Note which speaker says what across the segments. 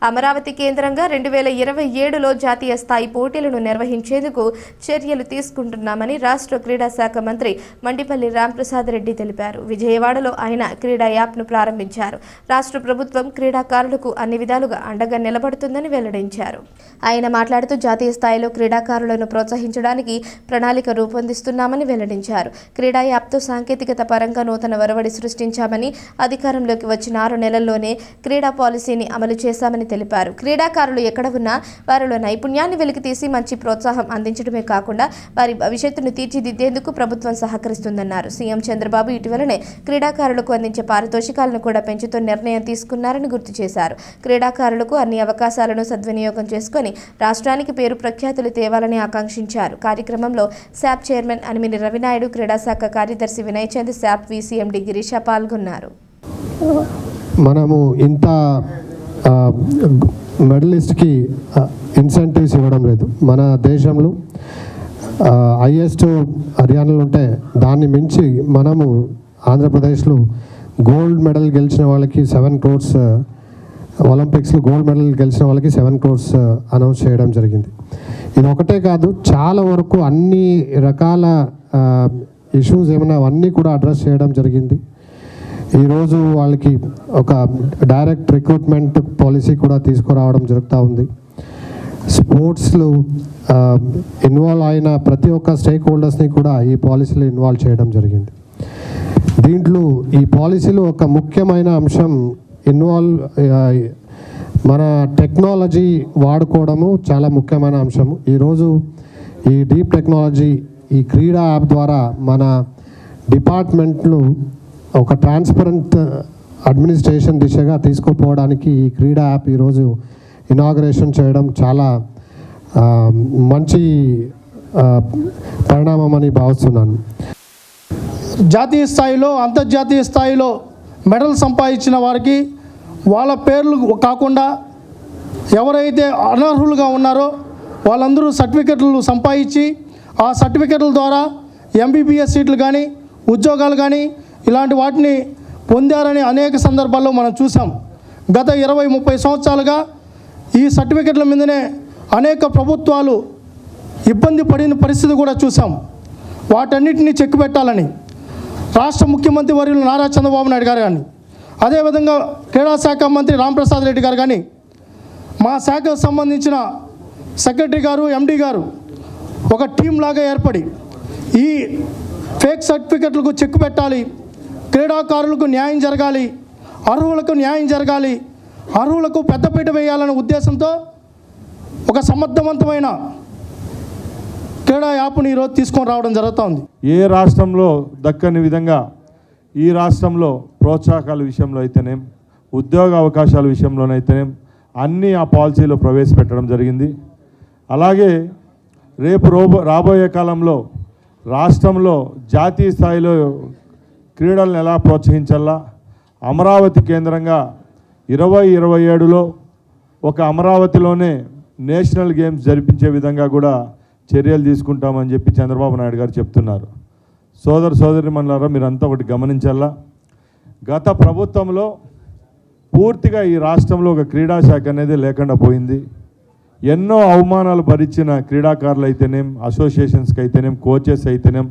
Speaker 1: అమరావతి కేంద్రంగా 2027లో జాతీయ స్థాయి పోటీలను నిర్వహించేందుకు చర్యలు తీసుకుంటున్నామని రాష్ట్ర క్రీడా శాఖ మంత్రి మండిపల్లి రాంప్రసాద్ రెడ్డి తెలిపారు. విజయవాడలో ఆయన క్రీడా యాప్ను ప్రారంభించారు. రాష్ట్ర ప్రభుత్వం క్రీడాకారులకు అన్ని విధాలుగా అండగా నిలబడుతుందని వెల్లడించారు. ఆయన మాట్లాడుతూ జాతీయ స్థాయిలో క్రీడాకారులను ప్రోత్సహించడానికి ప్రణాళిక రూపొందిస్తున్నామని వెల్లడించారు. క్రీడా యాప్తో సాంకేతికత పరంగా నూతన ఒరవడి సృష్టించామని, అధికారంలోకి వచ్చిన 6 నెలల్లోనే క్రీడా పాలసీని అమలు చేశామని తెలిపారు. క్రీడాకారులు ఎక్కడ ఉన్నా వారిలో నైపుణ్యాన్ని వెలికితీసి మంచి ప్రోత్సాహం అందించడమే కాకుండా వారి భవిష్యత్తును తీర్చిదిద్దేందుకు ప్రభుత్వం సహకరిస్తుందన్నారు. సీఎం చంద్రబాబు ఇటీవలనే క్రీడాకారులకు అందించే పారితోషికాలను కూడా పెంచుతూ నిర్ణయం తీసుకున్నారని గుర్తు చేశారు. క్రీడాకారులకు అన్ని అవకాశాలను సద్వినియోగం చేసుకుని రాష్ట్రానికి పేరు ప్రఖ్యాతులు తేవాలని ఆకాంక్షించారు. కార్యక్రమంలో శాప్ చైర్మన్ అనిమిని రవినాయుడు, క్రీడాశాఖ కార్యదర్శి వినయ్ చంద్, శాప్ వీసీఎండి గిరీష పాల్గొన్నారు.
Speaker 2: మనము ఇంత మెడలిస్ట్కి ఇన్సెంటివ్స్ ఇవ్వడం లేదు. మన దేశంలో హైయెస్ట్ హర్యానాలో ఉంటే దాన్ని మించి మనము ఆంధ్రప్రదేశ్లో గోల్డ్ మెడల్ గెలిచిన వాళ్ళకి 7 crores, ఒలింపిక్స్లో గోల్డ్ మెడల్ గెలిచిన వాళ్ళకి 7 crores అనౌన్స్ చేయడం జరిగింది. ఇది ఒకటే కాదు, చాలా వరకు అన్ని రకాల ఇష్యూస్ ఏమైనా అవన్నీ కూడా అడ్రస్ చేయడం జరిగింది. ఈరోజు వాళ్ళకి ఒక డైరెక్ట్ రిక్రూట్మెంట్ పాలసీ కూడా తీసుకురావడం జరుగుతూ ఉంది. స్పోర్ట్స్లో ఇన్వాల్వ్ అయిన ప్రతి ఒక్క స్టేక్ హోల్డర్స్ని కూడా ఈ పాలసీలో ఇన్వాల్వ్ చేయడం జరిగింది. దీంట్లో ఈ పాలసీలో ఒక ముఖ్యమైన అంశం మన టెక్నాలజీ వాడుకోవడము చాలా ముఖ్యమైన అంశము. ఈరోజు ఈ డీప్ టెక్నాలజీ, ఈ క్రీడా యాప్ ద్వారా మన డిపార్ట్మెంట్లు ఒక ట్రాన్స్పరెంట్ అడ్మినిస్ట్రేషన్ దిశగా తీసుకుపోవడానికి ఈ క్రీడా యాప్ ఈరోజు ఇనాగ్రేషన్ చేయడం చాలా మంచి పరిణామం అని భావిస్తున్నాను.
Speaker 3: జాతీయ స్థాయిలో, అంతర్జాతీయ స్థాయిలో మెడల్ సంపాదించిన వారికి వాళ్ళ పేర్లు కాకుండా ఎవరైతే అనర్హులుగా ఉన్నారో వాళ్ళందరూ సర్టిఫికెట్లు సంపాదించి ఆ సర్టిఫికెట్ల ద్వారా ఎంబీబీఎస్ సీట్లు కానీ, ఉద్యోగాలు కానీ ఇలాంటి వాటిని పొందారని అనేక సందర్భాల్లో మనం చూసాం. గత 20-30 సంవత్సరాలుగా ఈ సర్టిఫికెట్ల మీదనే అనేక ప్రభుత్వాలు ఇబ్బంది పడిన పరిస్థితి కూడా చూసాం. వాటన్నిటిని చెక్ పెట్టాలని రాష్ట్ర ముఖ్యమంత్రి వర్యులు నారా చంద్రబాబు నాయుడు గారు కానీ, అదేవిధంగా క్రీడా శాఖ మంత్రి రాంప్రసాద్ రెడ్డి గారు కానీ, మా శాఖకు సంబంధించిన సెక్రటరీ గారు, ఎండీ గారు ఒక టీం లాగా ఏర్పడి ఈ ఫేక్ సర్టిఫికెట్లకు చెక్ పెట్టాలి, క్రీడాకారులకు న్యాయం జరగాలి, అర్హులకు న్యాయం జరగాలి, అర్హులకు పెద్దపీట వేయాలనే ఉద్దేశంతో ఒక సమర్థవంతమైన క్రీడా యాప్ని ఈరోజు తీసుకొని రావడం జరుగుతుంది.
Speaker 4: ఏ రాష్ట్రంలో దక్కని విధంగా ఈ రాష్ట్రంలో ప్రోత్సాహకాల విషయంలో అయితేనేం, ఉద్యోగ అవకాశాల విషయంలోనైతేనేం అన్నీ ఆ పాలసీలో ప్రవేశపెట్టడం జరిగింది. అలాగే రేపు రాబోయే కాలంలో రాష్ట్రంలో జాతీయ స్థాయిలో క్రీడలను ఎలా ప్రోత్సహించాలా, అమరావతి కేంద్రంగా 2027లో ఒక అమరావతిలోనే నేషనల్ గేమ్స్ జరిపించే విధంగా కూడా చర్యలు తీసుకుంటామని చెప్పి చంద్రబాబు నాయుడు గారు చెప్తున్నారు. సోదరిమణులారా, మీరంతా ఒకటి గమనించాలా, గత ప్రభుత్వంలో పూర్తిగా ఈ రాష్ట్రంలో ఒక క్రీడా శాఖ అనేది లేకుండా పోయింది. ఎన్నో అవమానాలు భరించిన క్రీడాకారులు అయితేనేం, అసోసియేషన్స్కి అయితేనేం, కోచెస్ అయితేనేం,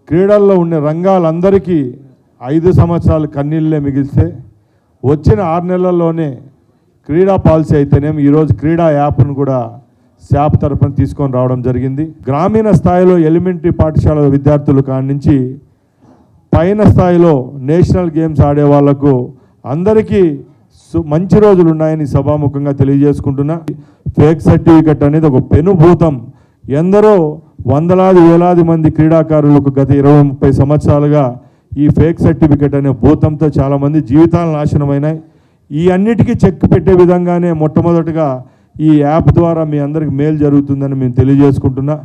Speaker 4: క్రీడల్లో ఉండే రంగాలందరికీ 5 సంవత్సరాలు కన్నీళ్ళే మిగిలిస్తే వచ్చిన 6 నెలల్లోనే క్రీడా పాలసీ అయితేనేం ఈరోజు క్రీడా యాప్ను కూడా శాప్ తరఫున తీసుకొని రావడం జరిగింది. గ్రామీణ స్థాయిలో ఎలిమెంటరీ పాఠశాల విద్యార్థులు కాడి నుంచి పైన స్థాయిలో నేషనల్ గేమ్స్ ఆడే వాళ్లకు అందరికీ మంచి రోజులు ఉన్నాయని సభాముఖంగా తెలియజేసుకుంటున్నా. ఫేక్ సర్టిఫికెట్ అనేది ఒక పెనుభూతం. ఎందరో వందలాది వేలాది మంది క్రీడాకారులకు గత 20-30 సంవత్సరాలుగా ఈ ఫేక్ సర్టిఫికెట్ అనే భూతంతో చాలామంది జీవితాలు నాశనమైనాయి. ఈ అన్నిటికీ చెక్ పెట్టే విధంగానే మొట్టమొదటిగా ఈ యాప్ ద్వారా మీ అందరికి మేలు జరుగుతుందని మేము తెలియజేసుకుంటున్నా.